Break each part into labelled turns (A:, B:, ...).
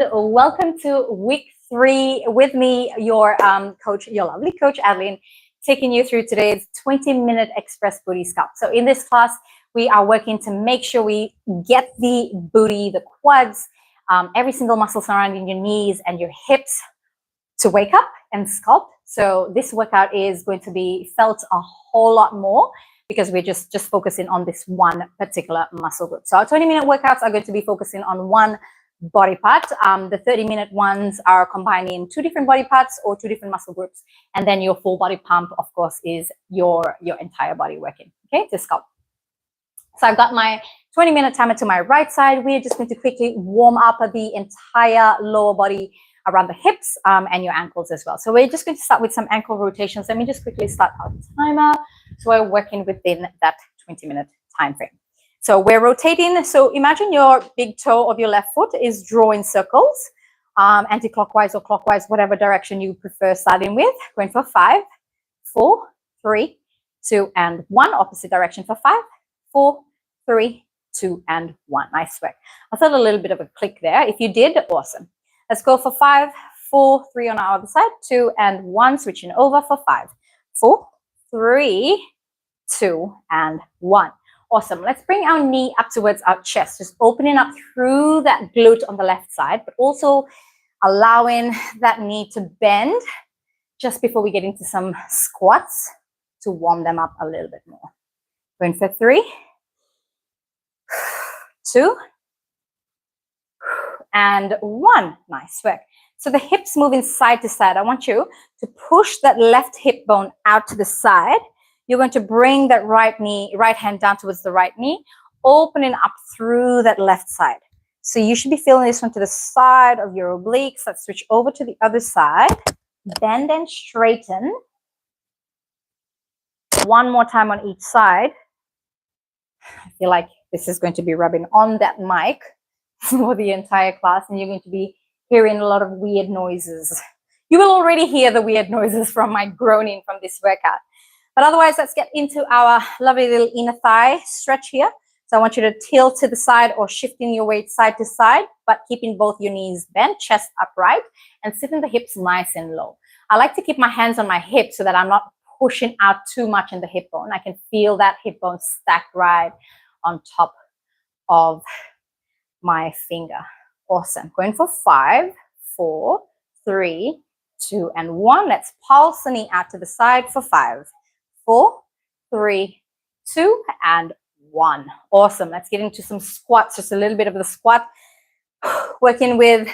A: Welcome to week 3 with me, your coach, your lovely coach Adeline, taking you through today's 20-minute express booty sculpt. So in this class, we are working to make sure we get the booty, the quads, every single muscle surrounding your knees and your hips to wake up and sculpt. So this workout is going to be felt a whole lot more because we're just focusing on this one particular muscle group. So our 20-minute workouts are going to be focusing on one body part. The 30-minute ones are combining 2 different body parts or 2 different muscle groups. And then your full body pump, of course, is your entire body working, okay, to sculpt. So I've got my 20-minute timer to my right side. We're just going to quickly warm up the entire lower body around the hips and your ankles as well. So we're just going to start with some ankle rotations. Let me just quickly start our timer. So we're working within that 20-minute time frame. So we're rotating. So imagine your big toe of your left foot is drawing circles, anti-clockwise or clockwise, whatever direction you prefer, starting with. Going for 5, 4, 3, 2, and 1. Opposite direction for 5, 4, 3, 2, and 1. Nice work. I thought a little bit of a click there. If you did, awesome. Let's go for 5, 4, 3 on our other side, 2, and 1. Switching over for 5, 4, 3, 2, and 1. Awesome. Let's bring our knee up towards our chest, just opening up through that glute on the left side, but also allowing that knee to bend just before we get into some squats to warm them up a little bit more. Going for 3, 2, and 1. Nice work. So the hips moving side to side. I want you to push that left hip bone out to the side. You're going to bring that right hand down towards the right knee, opening up through that left side. So you should be feeling this one to the side of your obliques. Let's switch over to the other side. Bend and straighten. One more time on each side. I feel like this is going to be rubbing on that mic for the entire class, and you're going to be hearing a lot of weird noises. You will already hear the weird noises from my groaning from this workout. But otherwise, let's get into our lovely little inner thigh stretch here. So I want you to tilt to the side or shifting your weight side to side, but keeping both your knees bent, chest upright, and sitting the hips nice and low. I like to keep my hands on my hips so that I'm not pushing out too much in the hip bone. I can feel that hip bone stacked right on top of my finger. Awesome. Going for 5, 4, 3, 2, and 1. Let's pulse the knee out to the side for 5, 4, 3, 2, and 1. Awesome. Let's get into some squats. Just a little bit of the squat. Working with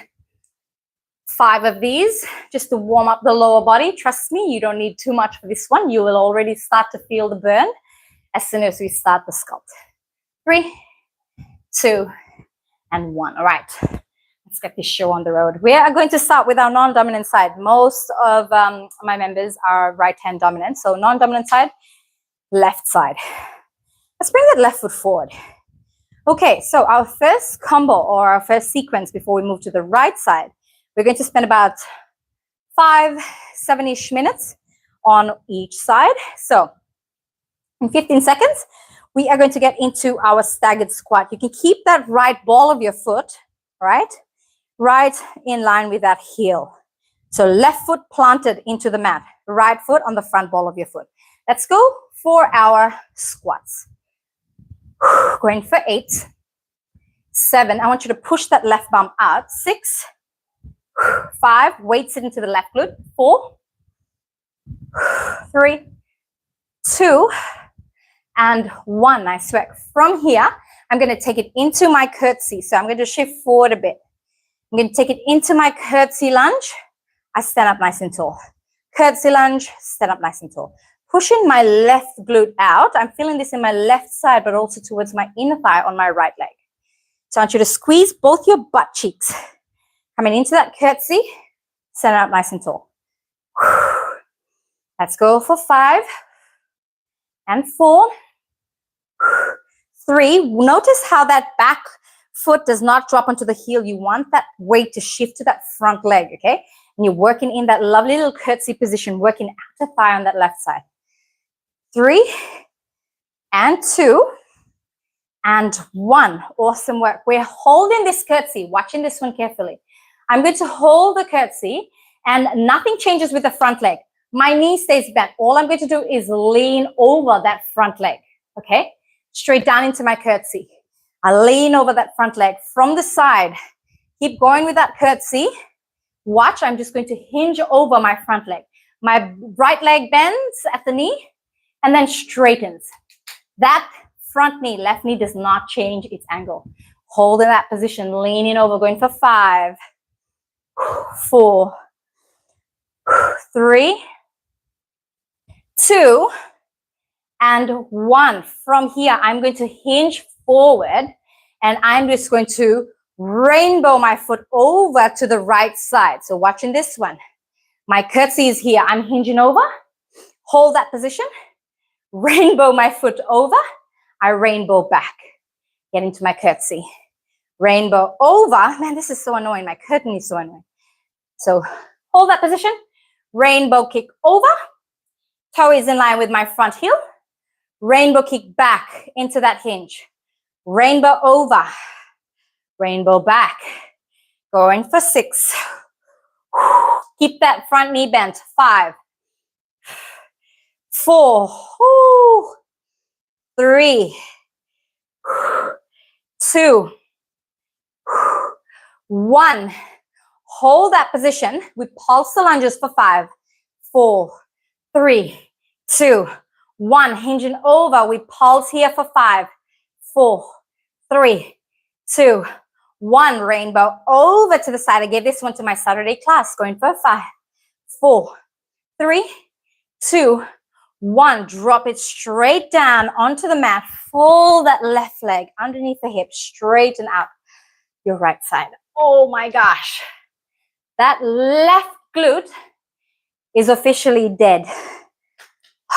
A: 5 of these just to warm up the lower body. Trust me, you don't need too much for this one. You will already start to feel the burn as soon as we start the sculpt. 3, 2, and 1. All right. Let's get this show on the road. We are going to start with our non-dominant side. Most of my members are right-hand dominant. So non-dominant side, left side. Let's bring that left foot forward. Okay, so our first combo or our first sequence before we move to the right side, we're going to spend about 5, 7-ish minutes on each side. So in 15 seconds, we are going to get into our staggered squat. You can keep that right ball of your foot, right in line with that heel. So left foot planted into the mat, right foot on the front ball of your foot. Let's go for our squats. Going for 8, 7. I want you to push that left bum out. 6, 5. Weight sit into the left glute. 4, 3, 2, and 1. Nice work. From here, I'm going to take it into my curtsy. So I'm going to shift forward a bit. I'm going to take it into my curtsy lunge. I stand up nice and tall. Curtsy lunge, stand up nice and tall. Pushing my left glute out. I'm feeling this in my left side, but also towards my inner thigh on my right leg. So I want you to squeeze both your butt cheeks. Coming into that curtsy, stand up nice and tall. Let's go for 5 and 4, 3. Notice how that back foot does not drop onto the heel. You want that weight to shift to that front leg, okay? And you're working in that lovely little curtsy position, working outer thigh on that left side. 3 and 2 and 1. Awesome work. We're holding this curtsy, watching this one carefully. I'm going to hold the curtsy and nothing changes with the front leg. My knee stays bent. All I'm going to do is lean over that front leg, okay? Straight down into my curtsy. I lean over that front leg from the side. Keep going with that curtsy. Watch, I'm just going to hinge over my front leg. My right leg bends at the knee and then straightens. That front knee, left knee does not change its angle. Hold in that position, leaning over, going for 5, 4, 3, 2, and 1. From here, I'm going to hinge forward and I'm just going to rainbow my foot over to the right side. So watching this one. My curtsy is here. I'm hinging over. Hold that position. Rainbow my foot over. I rainbow back. Get into my curtsy. Rainbow over. Man, this is so annoying. My curtain is so annoying. So hold that position. Rainbow kick over. Toe is in line with my front heel. Rainbow kick back into that hinge. Rainbow over. Rainbow back. Going for 6. Keep that front knee bent. 5, 4, 3, 2, 1. Hold that position. We pulse the lunges for 5, 4, 3, 2, 1. Hinging over. We pulse here for 5, 4, 3, 2, 1. Rainbow over to the side. I gave this one to my Saturday class. Going for 5, 4, 3, 2, 1. Drop it straight down onto the mat. Pull that left leg underneath the hip, straighten out your right side. Oh my gosh. That left glute is officially dead.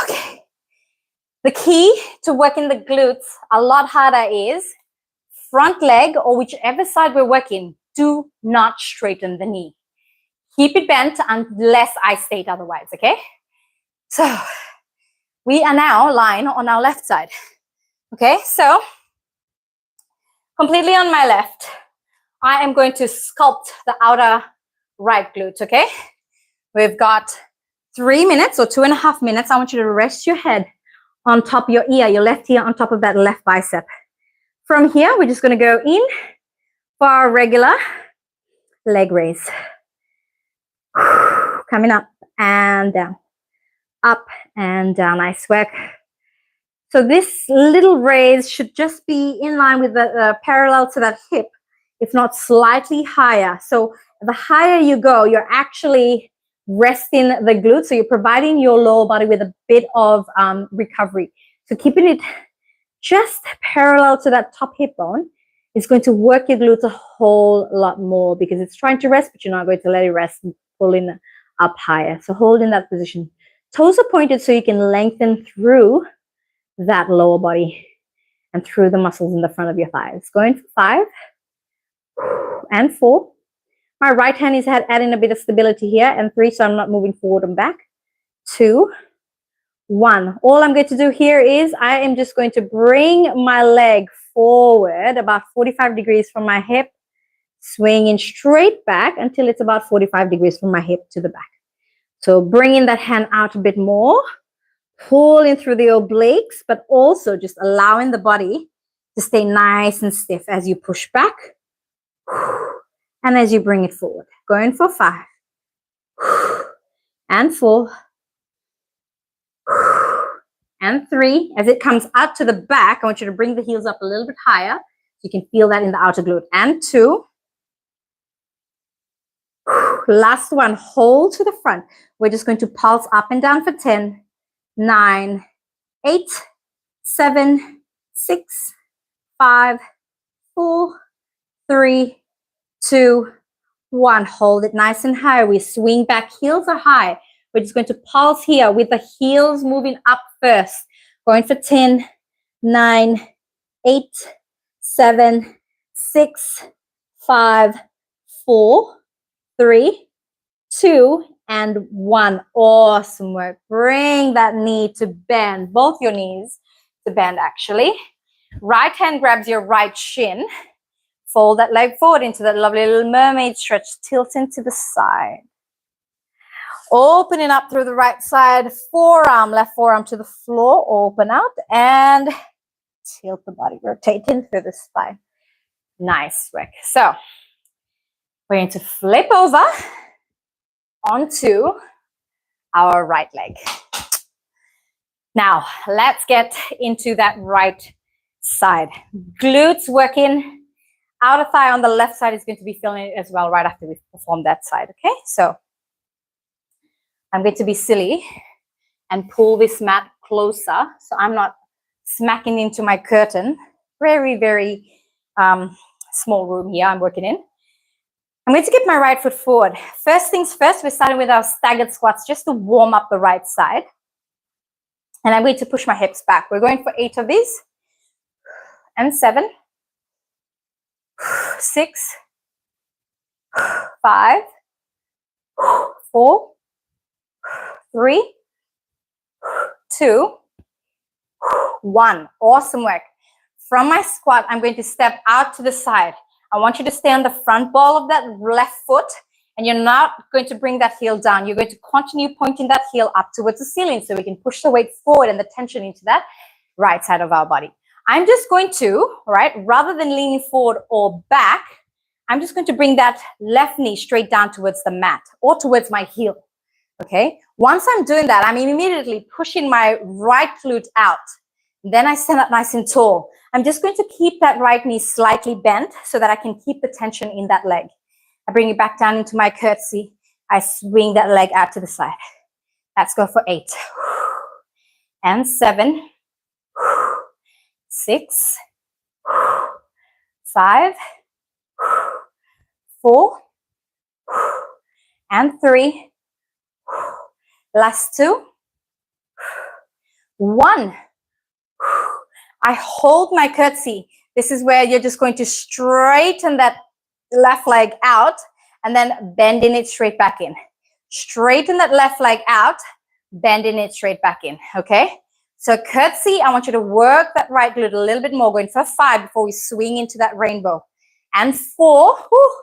A: Okay. The key to working the glutes a lot harder is front leg, or whichever side we're working, do not straighten the knee. Keep it bent unless I state otherwise, okay? So we are now lying on our left side. Okay, so completely on my left, I am going to sculpt the outer right glute, okay? We've got 3 minutes or 2.5 minutes. I want you to rest your head on top of your ear, your left ear on top of that left bicep. From here, we're just going to go in for our regular leg raise. Coming up and down, up and down. Nice work. So this little raise should just be in line with the parallel to that hip, if not slightly higher. So the higher you go, you're actually resting the glutes. So you're providing your lower body with a bit of recovery. So keeping it just parallel to that top hip bone is going to work your glutes a whole lot more because it's trying to rest, but you're not going to let it rest and pulling up higher. So hold in that position. Toes are pointed so you can lengthen through that lower body and through the muscles in the front of your thighs. Going for 5 and 4. My right hand is adding a bit of stability here, and 3, so I'm not moving forward and back. 2, 1. All I'm going to do here is I am just going to bring my leg forward about 45 degrees from my hip, swinging straight back until it's about 45 degrees from my hip to the back. So bringing that hand out a bit more, pulling through the obliques, but also just allowing the body to stay nice and stiff as you push back and as you bring it forward. Going for 5 and 4 and 3. As it comes out to the back, I want you to bring the heels up a little bit higher. You can feel that in the outer glute. And 2. Last one, hold to the front. We're just going to pulse up and down for 10, 9, 8, 7, 6, 5, 4, 3, 2, 1. Hold it nice and high. We swing back, heels are high. We're just going to pulse here with the heels moving up first. Going for 10, 9, 8, 7, 6, 5, 4, 3, 2, and 1. Awesome work. Bring that knee to bend, both your knees to bend actually. Right hand grabs your right shin. Fold that leg forward into that lovely little mermaid stretch. Tilt into the side. Opening up through the right side. Forearm, left forearm to the floor. Open out and tilt the body. Rotating through the spine. Nice work. So we're going to flip over onto our right leg. Now, let's get into that right side. Glutes working. Outer thigh on the left side is going to be feeling it as well right after we've performed that side, okay? So I'm going to be silly and pull this mat closer so I'm not smacking into my curtain. Very, very small room here I'm working in. I'm going to get my right foot forward. First things first, we're starting with our staggered squats just to warm up the right side. And I'm going to push my hips back. We're going for 8 of these. And 7, 6, 5, 4, 3, 2, 1. Awesome work. From my squat, I'm going to step out to the side. I want you to stay on the front ball of that left foot, and you're not going to bring that heel down. You're going to continue pointing that heel up towards the ceiling so we can push the weight forward and the tension into that right side of our body. I'm just going to, right, rather than leaning forward or back, I'm just going to bring that left knee straight down towards the mat or towards my heel, okay? Once I'm doing that, I'm immediately pushing my right glute out. Then I stand up nice and tall. I'm just going to keep that right knee slightly bent so that I can keep the tension in that leg. I bring it back down into my curtsy. I swing that leg out to the side. Let's go for 8. And 7, 6, 5, 4, and 3. Last 2. 1. I hold my curtsy. This is where you're just going to straighten that left leg out and then bending it straight back in. Straighten that left leg out, bending it straight back in, okay? So curtsy, I want you to work that right glute a little bit more, going for 5 before we swing into that rainbow. And 4, whew,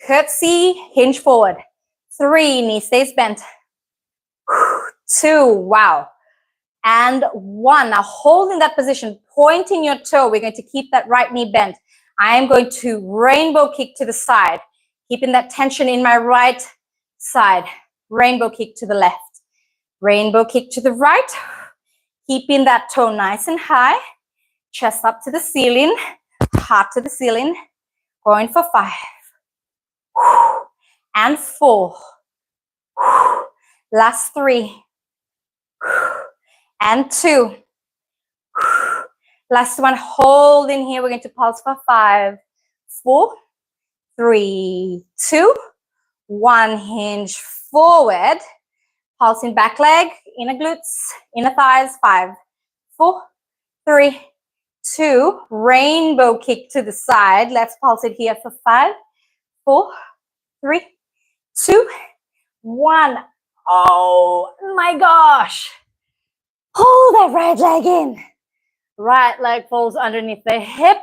A: curtsy, hinge forward. 3, knee stays bent. 2, wow. And 1, now holding that position, pointing your toe, we're going to keep that right knee bent. I am going to rainbow kick to the side, keeping that tension in my right side. Rainbow kick to the left. Rainbow kick to the right. Keeping that toe nice and high. Chest up to the ceiling. Heart to the ceiling. Going for 5. And 4. Last 3. And 2. Last one, hold in here. We're going to pulse for 5, 4, 3, 2, 1. Hinge forward. Pulsing back leg, inner glutes, inner thighs. 5, 4, 3, 2. Rainbow kick to the side. Let's pulse it here for 5, 4, 3, 2, 1. Oh my gosh. Hold that right leg in. Right leg falls underneath the hip.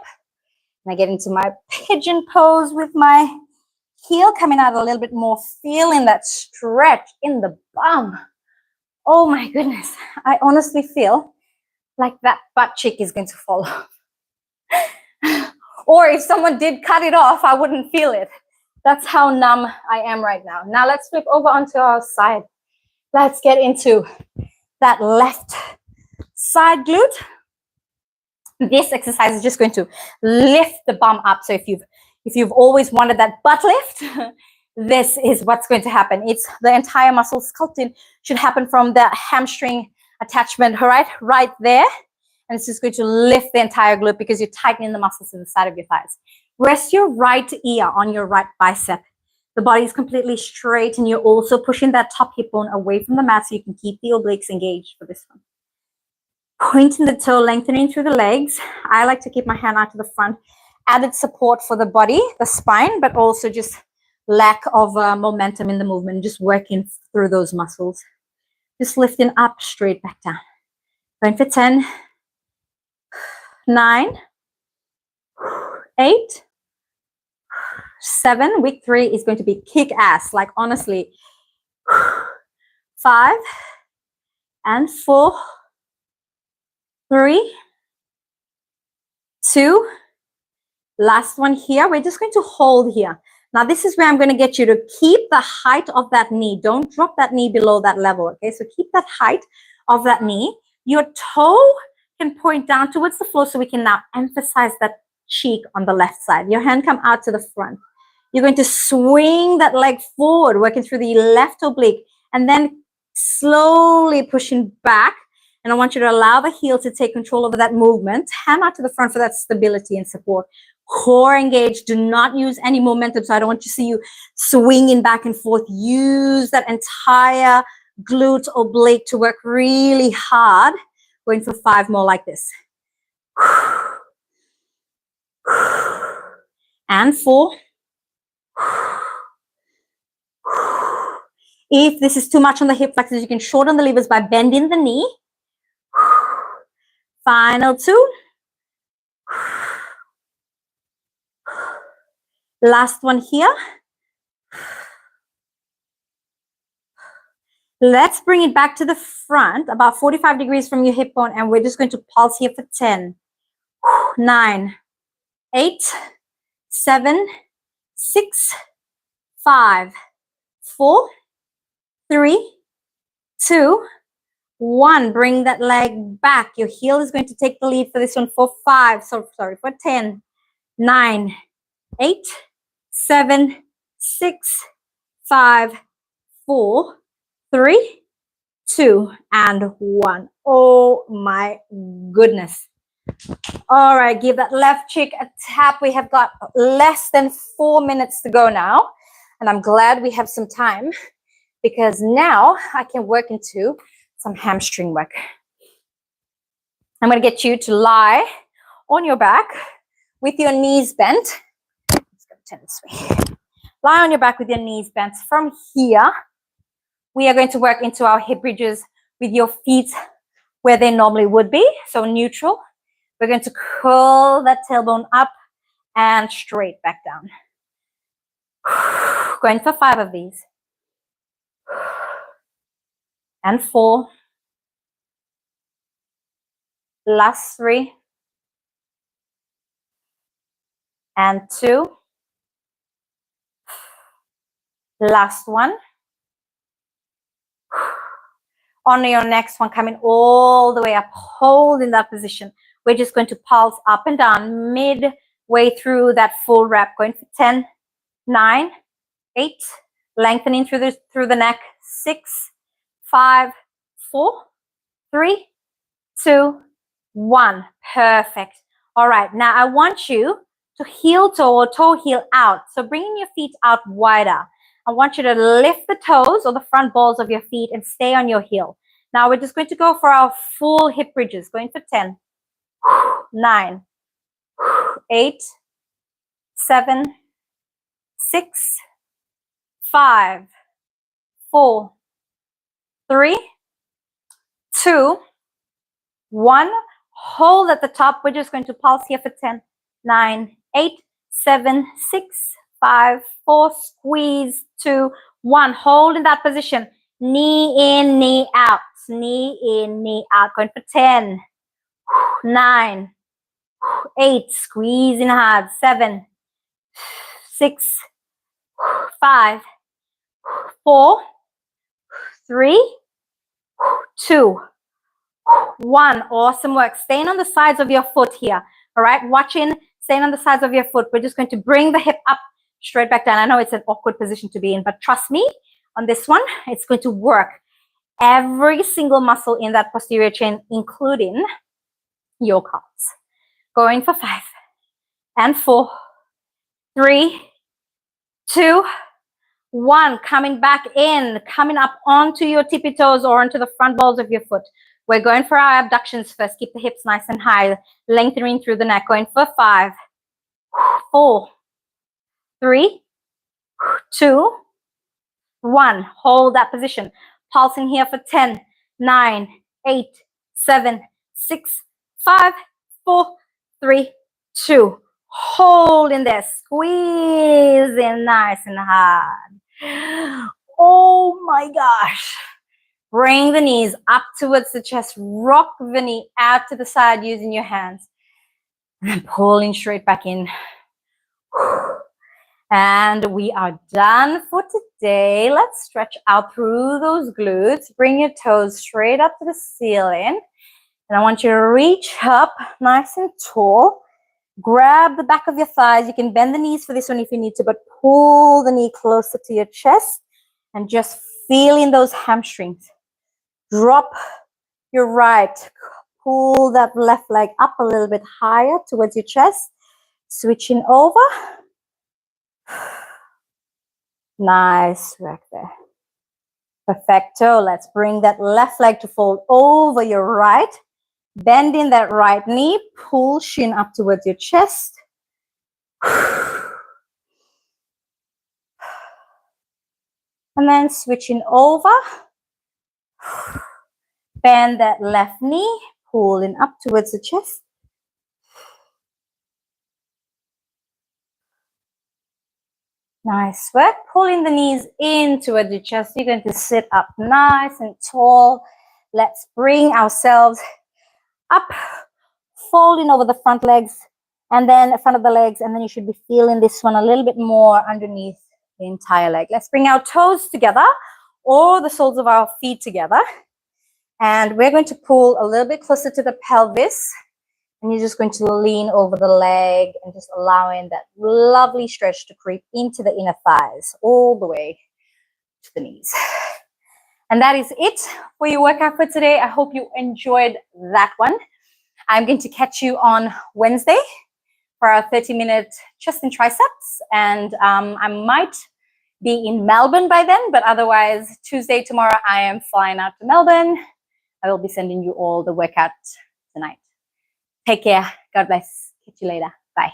A: And I get into my pigeon pose with my heel coming out a little bit more, feeling that stretch in the bum. Oh my goodness. I honestly feel like that butt cheek is going to fall off. Or if someone did cut it off, I wouldn't feel it. That's how numb I am right now. Now let's flip over onto our side. Let's get into that left side glute. This exercise is just going to lift the bum up. So if you've always wanted that butt lift, this is what's going to happen. It's the entire muscle sculpting should happen from the hamstring attachment, right there. And it's just going to lift the entire glute because you're tightening the muscles to the side of your thighs. Rest your right ear on your right bicep. The body is completely straight and you're also pushing that top hip bone away from the mat so you can keep the obliques engaged for this one. Pointing the toe, lengthening through the legs. I like to keep my hand out to the front. Added support for the body, the spine, but also just lack of momentum in the movement, just working through those muscles. Just lifting up, straight back down. Going for 10, 9, 8, 7. Week 3 is going to be kick ass. Like honestly, 5 and 4, 3, 2. Last one here. We're just going to hold here. Now this is where I'm going to get you to keep the height of that knee. Don't drop that knee below that level. Okay, so keep that height of that knee. Your toe can point down towards the floor, so we can now emphasize that cheek on the left side. Your hand come out to the front. You're going to swing that leg forward, working through the left oblique, and then slowly pushing back. And I want you to allow the heel to take control over that movement. Hand out to the front for that stability and support. Core engaged. Do not use any momentum. So I don't want to see you swinging back and forth. Use that entire glute oblique to work really hard. Going for 5 more like this. And 4. If this is too much on the hip flexors, you can shorten the levers by bending the knee. Final 2. Last one here. Let's bring it back to the front, about 45 degrees from your hip bone, and we're just going to pulse here for 10, 9, 8, 7, 6, 5, 4, 3, 2, 1. Bring that leg back. Your heel is going to take the lead for this one for 5. So sorry, for 10, 9, 8, 7, 6, 5, 4, 3, 2, and 1. Oh my goodness. All right, give that left cheek a tap. We have got less than 4 minutes to go now. And I'm glad we have some time, because now I can work into some hamstring work. I'm going to get you to lie on your back with your knees bent. Let's go turn this way. Lie on your back with your knees bent. From here, we are going to work into our hip bridges with your feet where they normally would be, so neutral. We're going to curl that tailbone up and straight back down. Going for 5 of these. And 4. Last 3. And 2. Last 1. On your next one, coming all the way up, hold in that position. We're just going to pulse up and down midway through that full rep. Going for 10, 9, 8, lengthening through the neck. 6, 5, 4, 3, 2, 1. Perfect. All right, now I want you to heel toe or toe heel out. So bringing your feet out wider. I want you to lift the toes or the front balls of your feet and stay on your heel. Now we're just going to go for our full hip bridges. Going for 10, 9, 8, 7, 6, 5, 4, 3, 2, 1. Hold at the top. We're just going to pulse here for 10, 9, 8, 7, 6, 5, 4, squeeze, 2, 1. Hold in that position. Knee in, knee out. Knee in, knee out. Going for 10, 9, 8, squeezing hard. 7, 6, 5, 4, 3, 2, 1. Awesome work. Staying on the sides of your foot here. All right, watching, staying on the sides of your foot. We're just going to bring the hip up, straight back down. I know it's an awkward position to be in, but trust me, on this one, it's going to work every single muscle in that posterior chain, including your calves. Going for 5 and 4, 3, 2, 1. Coming back in, coming up onto your tippy toes or onto the front balls of your foot. We're going for our abductions first. Keep the hips nice and high, lengthening through the neck. Going for 5, 4, 3, 2, 1. Hold that position. Pulsing here for 10, 9, 8, 7, 6, 5, 4, 3, 2. Hold in there, squeeze in nice and hard. Oh my gosh. Bring the knees up towards the chest, rock the knee out to the side using your hands, and pulling straight back in. And we are done for today. Let's stretch out through those glutes. Bring your toes straight up to the ceiling. And I want you to reach up nice and tall. Grab the back of your thighs. You can bend the knees for this one if you need to, but pull the knee closer to your chest and just feel in those hamstrings. Drop your right. Pull that left leg up a little bit higher towards your chest. Switching over. Nice work there. Perfecto. Let's bring that left leg to fold over your right. Bend in that right knee. Pull shin up towards your chest. And then switching over. Bend that left knee. Pulling up towards the chest. Nice work. Pulling the knees in towards your chest. You're going to sit up nice and tall. Let's bring ourselves up, folding over the front legs and then the front of the legs. And then you should be feeling this one a little bit more underneath the entire leg. Let's bring our toes together or the soles of our feet together. And we're going to pull a little bit closer to the pelvis. And you're just going to lean over the leg and just allowing that lovely stretch to creep into the inner thighs all the way to the knees. And that is it for your workout for today. I hope you enjoyed that one. I'm going to catch you on Wednesday for our 30-minute chest and triceps. And I might be in Melbourne by then, but otherwise Tuesday, tomorrow, I am flying out to Melbourne. I will be sending you all the workout tonight. Take care. God bless. Catch you later. Bye.